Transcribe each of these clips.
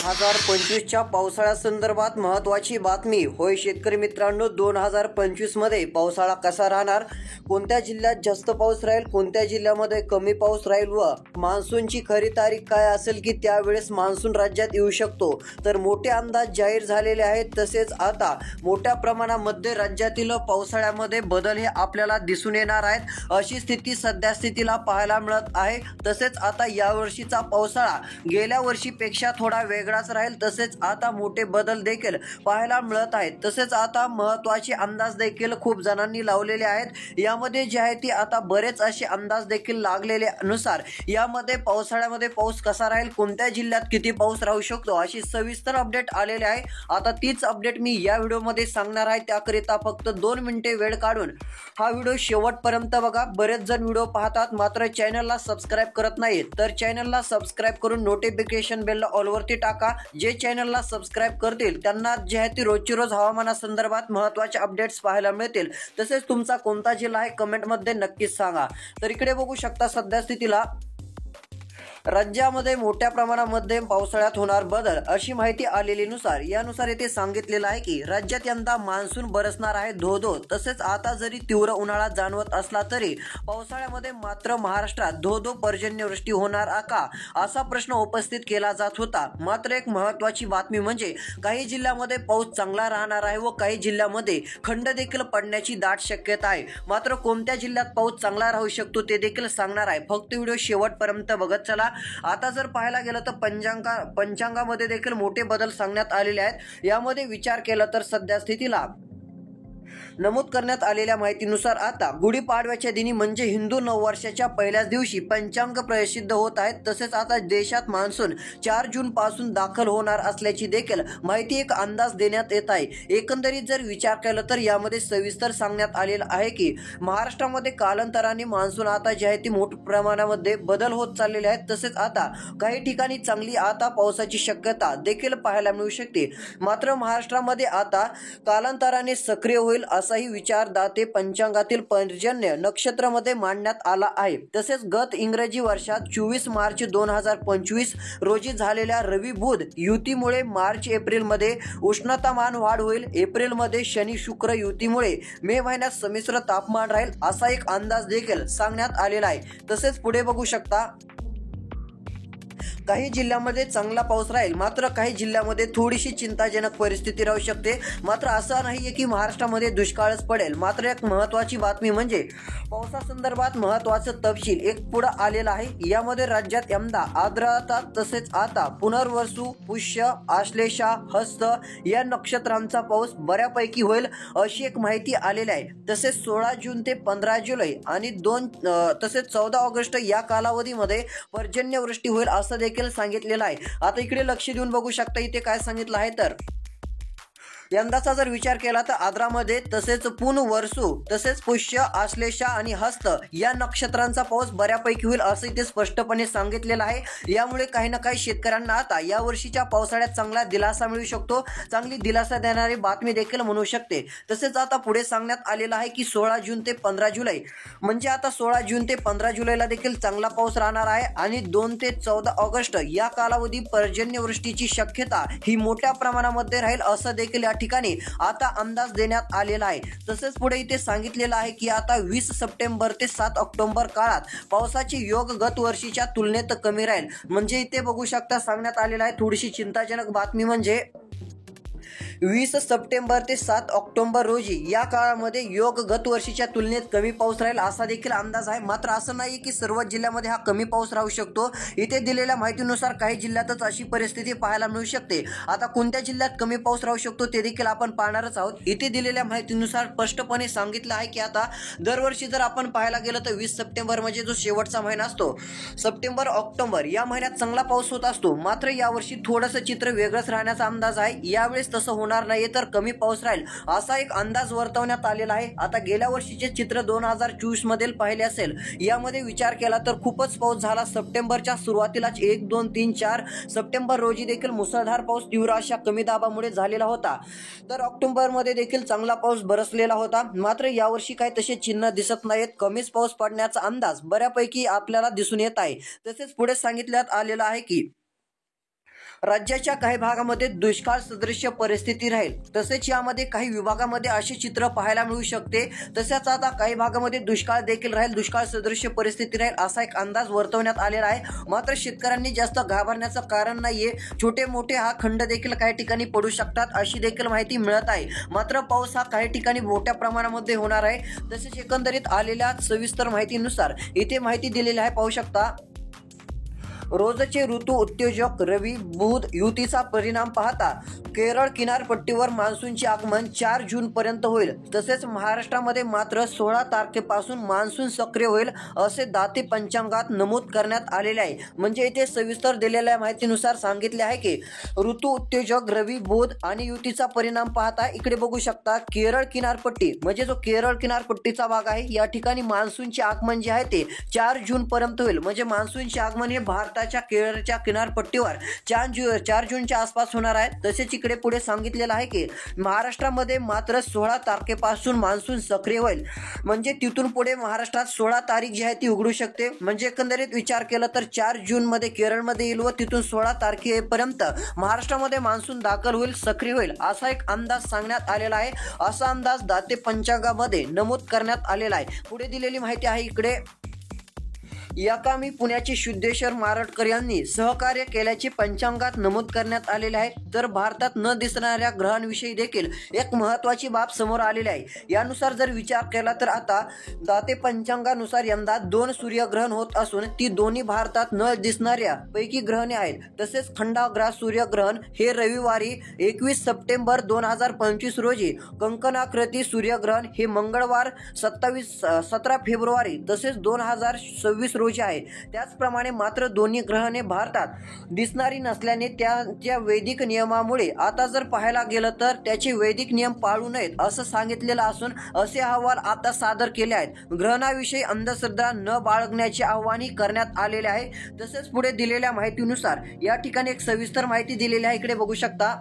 2025च्या पावसाळ्यासंदर्भात महत्त्वाची बातमी. होय शेतकरी मित्रांनो, 2025 मध्ये पावसाळा कसा राहणार, कोणत्या जिल्ह्यात जास्त पाऊस राहील, कोणत्या जिल्ह्यामध्ये कमी पाऊस राहील व मान्सूनची खरी तारीख काय असेल की त्यावेळेस मान्सून राज्यात येऊ शकतो, तर मोठे अंदाज जाहीर झालेले आहेत. तसेच आता मोठ्या प्रमाणामध्ये राज्यातील पावसाळ्यामध्ये बदल हे आपल्याला दिसून येणार आहेत, अशी स्थिती सध्या स्थितीला पाहायला मिळत आहे. तसेच आता यावर्षीचा पावसाळा गेल्या वर्षीपेक्षा थोडा वेगळाच राहील. तसेच आता मोठे बदल देखील पाहायला मिळत आहेत. तसेच आता महत्त्वाचे अंदाज देखील खूप जणांनी लावलेले आहेत. यामध्ये जे आहे ती आता बरेच असे अंदाज देखील लागलेले नुसार यामध्ये पावसाळ्यामध्ये पाऊस कसा राहील, कोणत्या जिल्ह्यात किती पाऊस राहू शकतो, अशी सविस्तर अपडेट आलेली आहे. आता तीच अपडेट मी या व्हिडिओमध्ये सांगणार आहे. त्याकरिता फक्त 2 मिनिटे वेळ काढून हा व्हिडिओ शेवटपर्यंत बघा. बरेच जण व्हिडिओ पाहतात मात्र चॅनलला सबस्क्राईब करत नाहीत, तर चॅनलला सबस्क्राईब करून नोटिफिकेशन बेलला ऑलवरती टाका. जे चॅनलला सबस्क्राईब करतील त्यांना जे आहे ती रोजची रोज हवामानासंदर्भात महत्त्वाचे अपडेट्स पाहायला मिळतील. तसेच तुमचा कोणता जिल्हा आहे कमेंटमध्ये नक्कीच सांगा. तर इकडे बघू शकता सध्या स्थितीला राज्यामध्ये मोठ्या प्रमाणामध्ये पावसाळ्यात होणार बदल, अशी माहिती आलेली नुसार यानुसार येथे सांगितलेलं आहे की राज्यात यंदा मान्सून बरसणार आहे धो-धो. तसेच आता जरी तीव्र उन्हाळा जाणवत असला तरी पावसाळ्यामध्ये मात्र महाराष्ट्रात धो-धो पर्जन्यवृष्टी होणार का, असा प्रश्न उपस्थित केला जात होता. मात्र एक महत्त्वाची बातमी म्हणजे काही जिल्ह्यामध्ये पाऊस चांगला राहणार आहे व काही जिल्ह्यामध्ये खंड देखील पडण्याची दाट शक्यता आहे. मात्र कोणत्या जिल्ह्यात पाऊस चांगला राहू शकतो ते देखील सांगणार आहे. फक्त व्हिडिओ शेवटपर्यंत बघत चला. आता जर पाहायला गेलं तर पंचांगामध्ये देखील मोठे बदल सांगण्यात आलेले आहेत. यामध्ये विचार केला तर सध्या स्थितीला नमूद करण्यात आलेल्या माहितीनुसार आता गुढीपाडव्याच्या दिनी म्हणजे हिंदू नववर्षाच्या पहिल्याच दिवशी पंचांग प्रसिद्ध होत आहेत. तसेच आता देशात मान्सून 4 जून पासून दाखल होणार असल्याची देखील माहिती एक अंदाज देण्यात येत आहे. एकंदरीत जर विचार केला तर यामध्ये सविस्तर सांगण्यात आलेलं आहे की महाराष्ट्रामध्ये कालांतराने मान्सून आता जे आहे ती मोठ्या प्रमाणामध्ये बदल होत चाललेले आहेत. तसेच आता काही ठिकाणी चांगली आता पावसाची शक्यता देखील पाहायला मिळू शकते. मात्र महाराष्ट्रामध्ये आता कालांतराने सक्रिय होईल असाही विचार दाते पंचांगातील पर्जन्य नक्षत्रामध्ये मांडण्यात आला आहे. तसेच गत इंग्रजी वर्षात 24 मार्च 2025 रोजी झालेल्या रवी बुध युतीमुळे मार्च एप्रिलमध्ये उष्णतामान वाढ होईल. एप्रिलमध्ये शनी शुक्र युतीमुळे मे महिन्यात संमिश्र तापमान राहील असा एक अंदाज देखील सांगण्यात आलेला आहे. तसेच पुढे बघू शकता काही जिल्ह्यामध्ये चांगला पाऊस राहील, मात्र काही जिल्ह्यामध्ये थोडीशी चिंताजनक परिस्थिती राहू शकते. मात्र असं नाहीये की महाराष्ट्रामध्ये दुष्काळच पडेल. मात्र एक महत्त्वाची बातमी म्हणजे पावसासंदर्भात महत्त्वाचं तपशील एक पुढे आलेला आहे. यामध्ये राज्यात यंदा आर्द्रता तसेच आता पुनर्वसू, पुष्य, आश्लेषा, हस्त या नक्षत्रांचा पाऊस बऱ्यापैकी होईल अशी एक माहिती आलेली आहे. तसेच 16 जून ते 15 जुलै आणि 14 ऑगस्ट या कालावधीमध्ये पर्जन्यवृष्टी होईल असं देखील सांगितलेलं आहे. आता इकडे लक्ष देऊन बघू शकता इथे काय सांगितलं आहे तर यंदाचा जर विचार केला तर आद्रामध्ये तसेच पुनर्वसू तसेच पुष्य, आश्लेषा आणि हस्त या नक्षत्रांचा पाऊस बऱ्यापैकी होईल असं इथे स्पष्टपणे सांगितलेलं आहे. यामुळे काही ना काही शेतकऱ्यांना आता या वर्षीच्या पावसाळ्यात चांगला दिलासा मिळू शकतो. चांगली दिलासा देणारी बातमी देखील म्हणू शकते. तसेच आता पुढे सांगण्यात आलेलं आहे की 16 जून ते 15 जुलै म्हणजे आता 16 जून ते 15 जुलैला देखील चांगला पाऊस राहणार आहे आणि 2 ते 14 ऑगस्ट या कालावधी पर्जन्यवृष्टीची शक्यता ही मोठ्या प्रमाणामध्ये राहील असं देखील ठिकाणी आता अंदाज देण्यात आलेला आहे. तसेच पुढे इथे सांगितलेलं आहे की आता 20 सप्टेंबर ते 7 ऑक्टोबर काळात पावसाचे योग गत वर्षीच्या तुलनेत कमी राहील. म्हणजे इथे बघू शकता सांगण्यात आलेलं आहे. थोडीशी चिंताजनक बातमी म्हणजे 20 सप्टेंबर ते 7 ऑक्टोबर रोजी या काळामध्ये योग गत वर्षीच्या तुलनेत कमी पाऊस राहील असा देखील अंदाज आहे. मात्र असं नाही की सर्व जिल्ह्यामध्ये हा कमी पाऊस राहू शकतो. इथे दिलेल्या माहितीनुसार काही जिल्ह्यातच अशी परिस्थिती पाहायला मिळू शकते. आता कोणत्या जिल्ह्यात कमी पाऊस राहू शकतो ते देखील आपण पाहणारच आहोत. इथे दिलेल्या माहितीनुसार स्पष्टपणे सांगितलं आहे की आता दरवर्षी जर आपण पाहायला गेलं तर 20 सप्टेंबर म्हणजे जो शेवटचा महिना असतो, सप्टेंबर ऑक्टोबर या महिन्यात चांगला पाऊस होत असतो. मात्र यावर्षी थोडंसं चित्र वेगळंच राहण्याचा अंदाज आहे. यावेळेस तसं होणार नाही तर कमी पाऊस राहील असा एक अंदाज वर्तवण्यात आलेला आहे। आता गेल्या वर्षीचे चित्र 2024 मधील पाहिले असेल, यामध्ये विचार केला तर खूपच पाऊस झाला। सप्टेंबरच्या सुरुवातीलाच 1, 2, 3, 4 सप्टेंबर रोजी देखील मुसळधार पाऊस तीव्र अशा कमी दाबामुळे झालेला होता। तर ऑक्टोबर मध्ये देखील चांगला पाऊस बरसलेला होता। मात्र यावर्षी काही तसे चिन्ह दिसत नाहीत। कमीच पाऊस पडण्याचा अंदाज बऱ्यापैकी आपल्याला दिसून येत आहे। तसेच पुढे सांगितल्यात आलेलं आहे की राज्याच्या काही भागामध्ये दुष्काळ सदृश्य परिस्थिती राहील। तसेच यामध्ये काही विभागामध्ये असे चित्र पाहायला मिळू शकते। तसेच आता काही भागामध्ये दुष्काळ देखील राहील, दुष्काळ सदृश्य परिस्थिती राहील असा एक अंदाज वर्तवण्यात आलेला आहे। मात्र शेतकऱ्यांनी जास्त घाबरण्याचं कारण नाहीये। छोटे मोठे हा खंड देखील काही ठिकाणी पडू शकतात अशी देखील माहिती मिळत आहे। मात्र पाऊस हा काही ठिकाणी मोठ्या प्रमाणामध्ये होणार आहे। तसेच एकंदरीत आलेल्या सविस्तर माहितीनुसार इथे माहिती दिलेली आहे, पाहू शकता। रोजचे ऋतू उत्तेजक रवी बुध युतीचा परिणाम पाहता केरळ किनारपट्टीवर मान्सूनचे आगमन 4 जून पर्यंत होईल। तसेच महाराष्ट्रामध्ये मात्र 16 तारखेपासून मान्सून सक्रिय होईल असे दाते पंचांगात नमूद करण्यात आलेले आहे। म्हणजे इथे सविस्तर दिलेल्या माहितीनुसार सांगितले आहे की ऋतू उत्तेजक रवी बुध आणि युतीचा परिणाम पाहता इकडे बघू शकता केरळ किनारपट्टी म्हणजे जो केरळ किनारपट्टीचा भाग आहे या ठिकाणी मान्सूनचे आगमन जे आहे ते 4 जून पर्यंत होईल। म्हणजे मान्सूनचे आगमन हे भारताच्या केरळच्या किनारपट्टीवर 4 जूनच्या आसपास होणार आहे। तसेच इकडे पुढे सांगितलेलं आहे की महाराष्ट्रामध्ये मात्र 16 तारखेपासून मान्सून सक्रिय होईल। म्हणजे तिथून पुढे महाराष्ट्रात 16 तारीख जी आहे ती उघडू शकते। म्हणजे एकंदरीत विचार केला तर 4 जून मध्ये केरळमध्ये येईल व तिथून 16 तारखेपर्यंत महाराष्ट्रामध्ये मान्सून दाखल होईल, सक्रिय होईल असा एक अंदाज सांगण्यात आलेला आहे। असा अंदाज दाते पंचांगामध्ये नमूद करण्यात आलेला आहे। पुढे दिलेली माहिती आहे इकडे याकामी पुण्याचे शुद्धेश्वर मारटकर यांनी सहकार्य केल्याचे पंचांगात नमूद करण्यात आलेले आहे। तर भारतात न दिसणाऱ्या ग्रहांविषयी देखील एक महत्त्वाची बाब समोर आलेली आहे। यानुसार जर विचार केला तर आता दाते पंचांगानुसार यंदा 2 सूर्यग्रहण होत असून ती दोन्ही भारतात न दिसणाऱ्या पैकी ग्रहणे आहेत। तसेच खंडाग्रास सूर्यग्रहण हे रविवारी 21 सप्टेंबर 2025 रोजी, कंकणाकृती सूर्यग्रहण हे मंगळवार 17 फेब्रुवारी तसेच 2026 रोजी आहे। त्याचप्रमाणे मात्र दोन्ही ग्रहणे भारतात दिसणारी नसल्याने त्या वैदिक नियमामुळे आता जर पाहायला गेलं तर त्याचे वैदिक नियम पाळू नयेत असं सांगितलेलं असून असे अहवाल आता सादर केले आहेत। ग्रहणाविषयी अंधश्रद्धा न बाळगण्याचे आवाहनही करण्यात आलेले आहे। तसेच पुढे दिलेल्या माहितीनुसार या ठिकाणी एक सविस्तर माहिती दिलेली आहे, इकडे बघू शकता।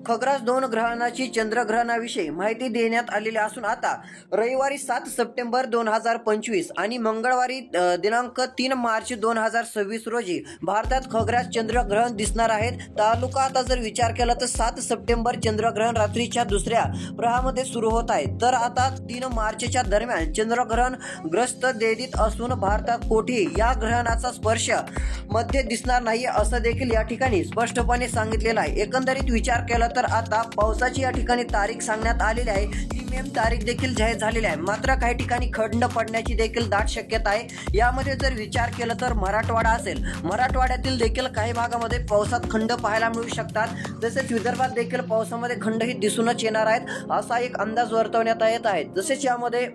खग्रास 2 ग्रहणाची चंद्रग्रहणाविषयी माहिती देण्यात आलेली असून आता रविवारी 7 सप्टेंबर 2025 आणि मंगळवारी दिनांक 3 मार्च 2026 रोजी भारतात खग्रास चंद्रग्रहण दिसणार आहेत। तालुका आता जर विचार केला तर 7 सप्टेंबर चंद्रग्रहण रात्रीच्या 2ऱ्या प्रहामध्ये सुरू होत आहे। तर आता 3 मार्चच्या दरम्यान चंद्रग्रहण ग्रस्त देदीत असून भारतात कोठेही या ग्रहणाचा स्पर्श मध्ये दिसणार नाही असं देखील या ठिकाणी स्पष्टपणे सांगितलेलं आहे। एकंदरीत विचार केला तर आता पावसाची या ठिकाणी तारीख सांगण्यात आलेली आहे, ती मेन तारीख देखील जाहीर झालेली आहे। मात्र काही ठिकाणी खंड पडण्याची देखील दाट शक्यता आहे। यामध्ये जर विचार केला तर मराठवाडा असेल, मराठवाड्यातील देखील काही भागामध्ये पावसात खंड पाहायला मिळू शकतात। तसेच विदर्भात देखील पावसामध्ये खंडही दिसूनच येणार आहेत असा एक अंदाज वर्तवण्यात येत आहे। तसेच यामध्ये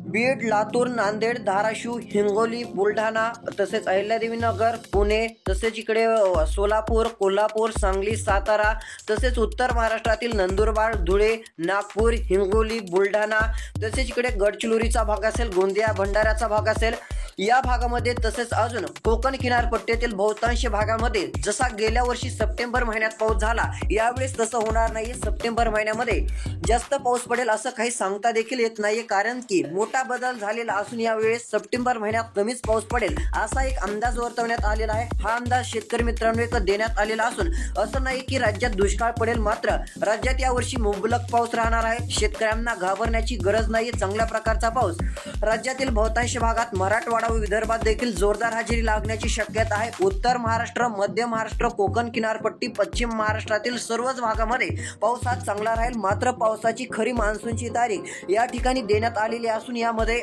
बीड, लातूर, नांदेड, धाराशिव, हिंगोली, बुलढाणा तसेच अहिल्यादेवीनगर, पुणे तसेच इकडे सोलापूर, कोल्हापूर, सांगली, सातारा तसेच उत्तर महाराष्ट्रातील नंदुरबार, धुळे, नागपूर, हिंगोली, बुलढाणा तसेच इकडे गडचिरोलीचा भाग असेल, गोंदिया, भंडाऱ्याचा भाग असेल या भागामध्ये तसेच अजून कोकण किनारपट्टीतील बहुतांश भागामध्ये जसा गेल्या वर्षी सप्टेंबर महिन्यात पाऊस झाला यावेळेस तसं होणार नाही। सप्टेंबर महिन्यामध्ये जास्त पाऊस पडेल असं काही सांगता देखील येत नाहीये, कारण की मोठा बदल झालेला असून यावेळेस सप्टेंबर महिन्यात कमीच पाऊस पडेल असा एक अंदाज वर्तवण्यात आलेला आहे। हा अंदाज शेतकरी मित्रांनो एक देण्यात आलेला असून असं नाही की राज्यात दुष्काळ पडेल, मात्र राज्यात यावर्षी मुबलक पाऊस राहणार आहे। शेतकऱ्यांना घाबरण्याची गरज नाही, चांगल्या प्रकारचा पाऊस राज्यातील बहुतांश भागात मराठवाडा व विदर्भात देखील जोरदार हजेरी लागण्याची शक्यता आहे। उत्तर महाराष्ट्र, मध्य महाराष्ट्र, कोकण किनारपट्टी, पश्चिम महाराष्ट्रातील सर्वच भागामध्ये पाऊस हा चांगला राहील। मात्र पावसाची खरी मान्सूनची तारीख या ठिकाणी देण्यात आलेली असून यामध्ये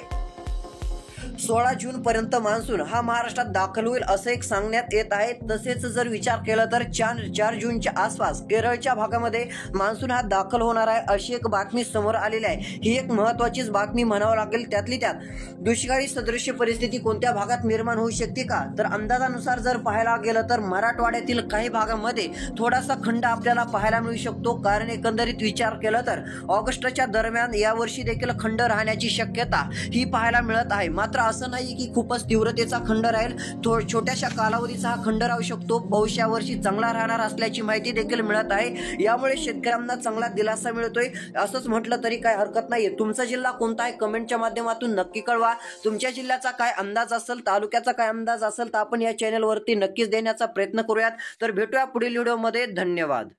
16 जून पर्यंत मान्सून हा महाराष्ट्रात दाखल होईल असं एक सांगण्यात येत आहे। तसेच जर विचार केला तर 4 जूनच्या आसपास केरळच्या भागामध्ये मान्सून हा दाखल होणार आहे अशी एक बातमी समोर आलेली आहे। ही एक महत्त्वाचीच बातमी म्हणावं लागेल। त्यातली त्यात दुष्काळी सदृश्य परिस्थिती कोणत्या भागात निर्माण होऊ शकते का, तर अंदाजानुसार जर पाहायला गेलं तर मराठवाड्यातील काही भागामध्ये थोडासा खंड आपल्याला पाहायला मिळू शकतो। कारण एकंदरीत विचार केला तर ऑगस्टच्या दरम्यान यावर्षी देखील खंड राहण्याची शक्यता ही पाहायला मिळत आहे। मात्र असं नाही की खूपच तीव्रतेचा खंड राहील, छोट्याशा कालावधीचा हा खंड राहू शकतो। पाऊस यावर्षी चांगला राहणार असल्याची माहिती देखील मिळत आहे। यामुळे शेतकऱ्यांना चांगला दिलासा मिळतोय असंच म्हटलं तरी काय हरकत नाहीये। तुमचा जिल्हा कोणता आहे कमेंटच्या माध्यमातून नक्की कळवा। तुमच्या जिल्ह्याचा काय अंदाज असेल, तालुक्याचा काय अंदाज असेल तर आपण या चॅनलवरती नक्कीच देण्याचा प्रयत्न करूयात। तर भेटूया पुढील व्हिडिओमध्ये। धन्यवाद।